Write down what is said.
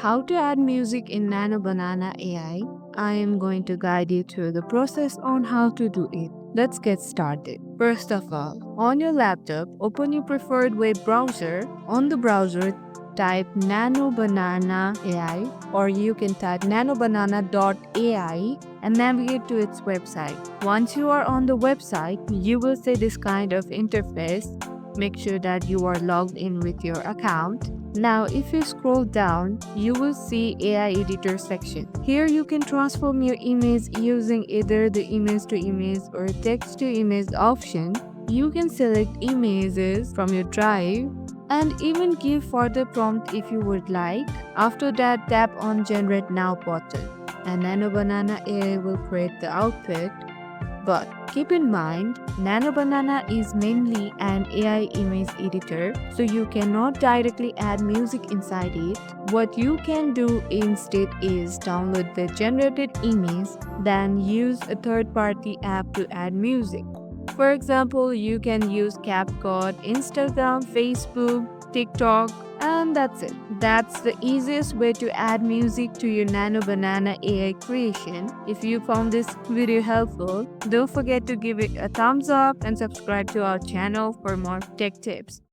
how to add music in NanoBanana AI. I am going to guide you through the process on how to do it. Let's get started. First of all, on your laptop, open your preferred web browser. On the browser, type NanoBanana.AI or you can type NanoBanana.AI and navigate to its website. Once you are on the website, you will see this kind of interface. Make sure that you are logged in with your account. Now, if you scroll down, you will see AI editor section. Here you can transform your image using either the image to image or text to image option. You can select images from your drive and even give further prompt if you would like. After that, tap on Generate Now button and NanoBanana AI will create the output. But keep in mind, NanoBanana is mainly an AI image editor, so you cannot directly add music inside it. What you can do instead is download the generated image, then use a third-party app to add music. For example, you can use CapCut, Instagram, Facebook, TikTok, and that's it. That's the easiest way to add music to your NanoBanana AI creation. If you found this video helpful, don't forget to give it a thumbs up and subscribe to our channel for more tech tips.